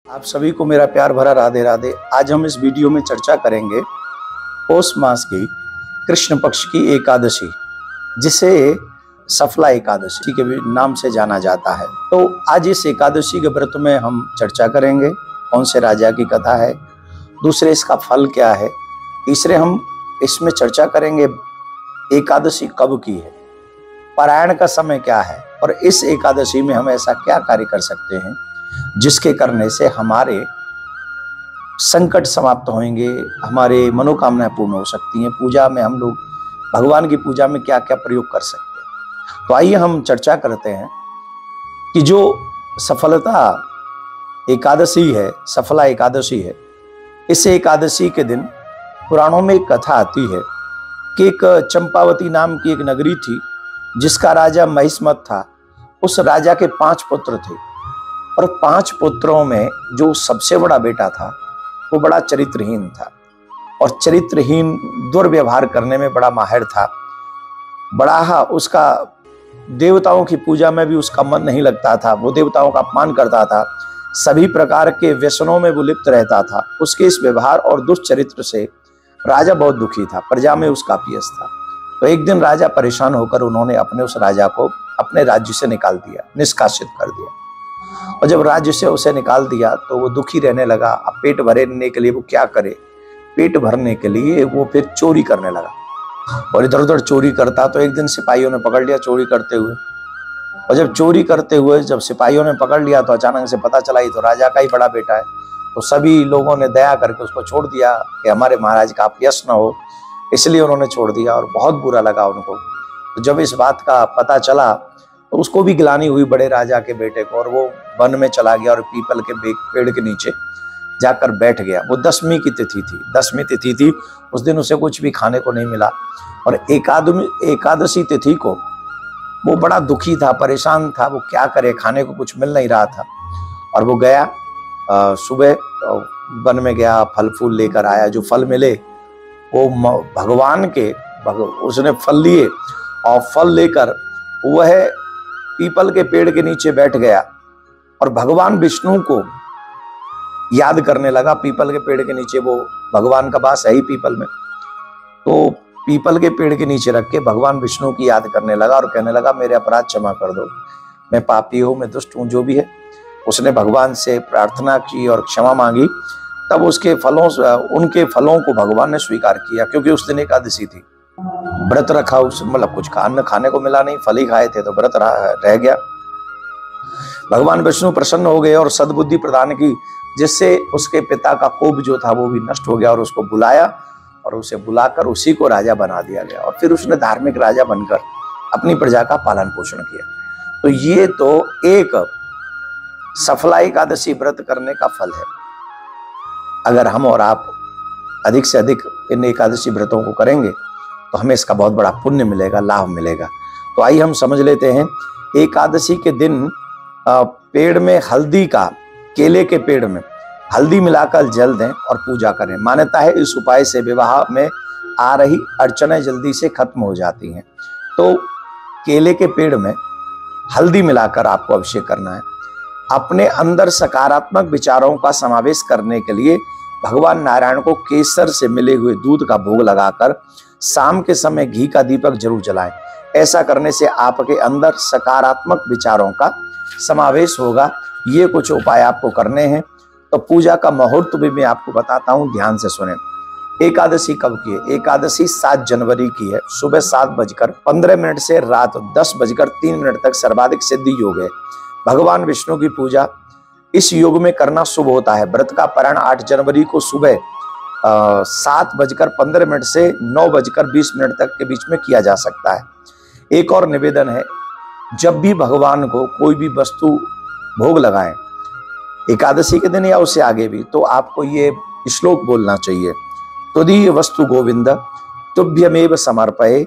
आप सभी को मेरा प्यार भरा राधे राधे। आज हम इस वीडियो में चर्चा करेंगे पौष मास की कृष्ण पक्ष की एकादशी, जिसे सफला एकादशी के भी नाम से जाना जाता है। तो आज इस एकादशी के व्रत में हम चर्चा करेंगे कौन से राजा की कथा है, दूसरे इसका फल क्या है, तीसरे हम इसमें चर्चा करेंगे एकादशी कब की है, पारायण का समय क्या है और इस एकादशी में हम ऐसा क्या कार्य कर सकते हैं जिसके करने से हमारे संकट समाप्त होंगे, हमारे मनोकामनाएं पूर्ण हो सकती हैं। पूजा में हम लोग भगवान की पूजा में क्या क्या प्रयोग कर सकते हैं। तो आइए हम चर्चा करते हैं कि जो सफलता एकादशी है, सफला एकादशी है, इस एकादशी के दिन पुराणों में एक कथा आती है कि एक चंपावती नाम की एक नगरी थी जिसका राजा महिष्मत था। उस राजा के 5 पुत्र थे और 5 पुत्रों में जो सबसे बड़ा बेटा था वो बड़ा चरित्रहीन था और चरित्रहीन दुर्व्यवहार करने में बड़ा माहिर था। बड़ा उसका देवताओं की पूजा में भी उसका मन नहीं लगता था, वो देवताओं का अपमान करता था, सभी प्रकार के व्यसनों में वो लिप्त रहता था। उसके इस व्यवहार और दुष्चरित्र से राजा बहुत दुखी था, प्रजा में उसका अपयश था। तो एक दिन राजा परेशान होकर उन्होंने अपने उस राजा को अपने राज्य से निकाल दिया, निष्कासित कर दिया। और जब राज्य से उसे निकाल दिया तो वो दुखी रहने लगा। अब पेट भरने के लिए वो क्या करे, पेट भरने के लिए वो फिर चोरी करने लगा और इधर उधर चोरी करता। तो एक दिन सिपाहियों ने पकड़ लिया चोरी करते हुए, और जब चोरी करते हुए जब सिपाहियों ने पकड़ लिया तो अचानक से पता चला ये तो राजा का ही बड़ा बेटा है। तो सभी लोगों ने दया करके उसको छोड़ दिया कि हमारे महाराज का अपयश न हो, इसलिए उन्होंने छोड़ दिया और बहुत बुरा लगा उनको। तो जब इस बात का पता चला तो उसको भी गिलानी हुई बड़े राजा के बेटे को, और वो वन में चला गया और पीपल के पेड़ के नीचे जाकर बैठ गया। वो 10वीं की तिथि थी, 10वीं तिथि थी। उस दिन उसे कुछ भी खाने को नहीं मिला और एकादशी तिथि को वो बड़ा दुखी था, परेशान था, वो क्या करे, खाने को कुछ मिल नहीं रहा था। और वो गया सुबह वन में गया, फल फूल लेकर आया। जो फल मिले वो भगवान के उसने फल लिए और फल लेकर वह पीपल के पेड़ के नीचे बैठ गया और भगवान विष्णु को याद करने लगा। पीपल के पेड़ के नीचे, वो भगवान का वास है ही पीपल में, तो पीपल के पेड़ के नीचे रख के भगवान विष्णु की याद करने लगा और कहने लगा मेरे अपराध क्षमा कर दो, मैं पापी हूँ, मैं दुष्ट हूँ, जो भी है। उसने भगवान से प्रार्थना की और क्षमा मांगी। तब उनके फलों को भगवान ने स्वीकार किया, क्योंकि उस दिन एकादशी थी। व्रत रखा, उस मतलब कुछ अन्न खाने को मिला नहीं, फल ही खाए थे, तो व्रत रह गया। भगवान विष्णु प्रसन्न हो गए और सद्बुद्धि प्रदान की, जिससे उसके पिता का कोप जो था वो भी नष्ट हो गया और उसको बुलाया और उसे बुलाकर उसी को राजा बना दिया गया। और फिर उसने धार्मिक राजा बनकर अपनी प्रजा का पालन पोषण किया। तो ये तो एक सफला एकादशी व्रत करने का फल है। अगर हम और आप अधिक से अधिक इन एकादशी व्रतों को करेंगे तो हमें इसका बहुत बड़ा पुण्य मिलेगा, लाभ मिलेगा। तो आइए हम समझ लेते हैं। एकादशी के दिन पेड़ में हल्दी का, केले के पेड़ में हल्दी मिलाकर जल दें और पूजा करें। मान्यता है इस उपाय से विवाह में आ रही अड़चनें जल्दी से खत्म हो जाती हैं। तो केले के पेड़ में हल्दी मिलाकर आपको अभिषेक करना है। अपने अंदर सकारात्मक विचारों का समावेश करने के लिए भगवान नारायण को केसर से मिले हुए दूध का भोग लगाकर शाम के समय घी का दीपक जरूर जलाएं। ऐसा करने से आपके अंदर सकारात्मक विचारों का समावेश होगा। ये कुछ उपाय आपको करने हैं। तो पूजा का मुहूर्त भी मैं आपको बताता हूं, ध्यान से सुनें। एकादशी कब की है? एकादशी 7 जनवरी की है। सुबह 7:15 से रात 10:03 तक सर्वाधिक सिद्धि योग है। भगवान विष्णु की पूजा इस योग में करना शुभ होता है। व्रत का पारण 8 जनवरी को सुबह 7:15 से 9:20 तक के बीच में किया जा सकता है। एक और निवेदन है, जब भी भगवान को कोई भी वस्तु भोग लगाएं, एकादशी के दिन या उससे आगे भी, तो आपको ये श्लोक बोलना चाहिए। त्वदीय वस्तु गोविंद तुभ्यमेव समर्पये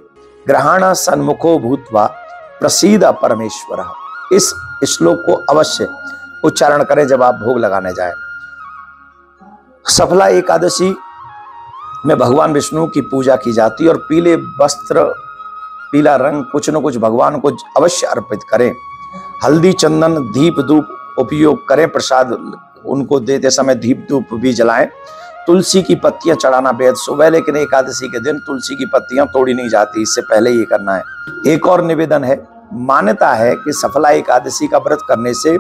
ग्रहण सन्मुखो भूत्वा प्रसीद परमेश्वर। इस श्लोक को अवश्य उच्चारण करें जब आप भोग लगाने जाएं। सफला एकादशी में भगवान विष्णु की पूजा की जाती है और पीले वस्त्र, पीला रंग कुछ न कुछ भगवान को अवश्य अर्पित करें। हल्दी, चंदन, दीप, धूप उपयोग करें प्रसाद उनको देते समय दीप धूप भी जलाएं। तुलसी की पत्तियां चढ़ाना बेहद शुभ है, लेकिन एकादशी के दिन तुलसी की पत्तियां तोड़ी नहीं जाती, इससे पहले ये करना है। एक और निवेदन है, मान्यता है कि सफला एकादशी का व्रत करने से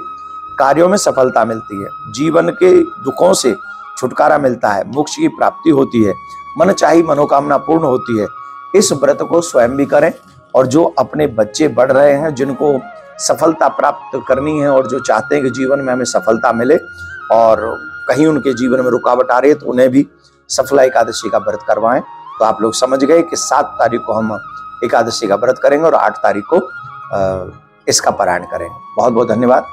कार्यों में सफलता मिलती है, जीवन के दुखों से छुटकारा मिलता है, मोक्ष की प्राप्ति होती है, मनचाही मनोकामना पूर्ण होती है। इस व्रत को स्वयं भी करें, और जो अपने बच्चे बढ़ रहे हैं, जिनको सफलता प्राप्त करनी है और जो चाहते हैं कि जीवन में हमें सफलता मिले और कहीं उनके जीवन में रुकावट आ रही है, तो उन्हें भी सफला एकादशी का व्रत करवाएं। तो आप लोग समझ गए कि 7 तारीख को हम एकादशी का व्रत करेंगे और 8 तारीख को इसका पारायण करेंगे। बहुत बहुत धन्यवाद।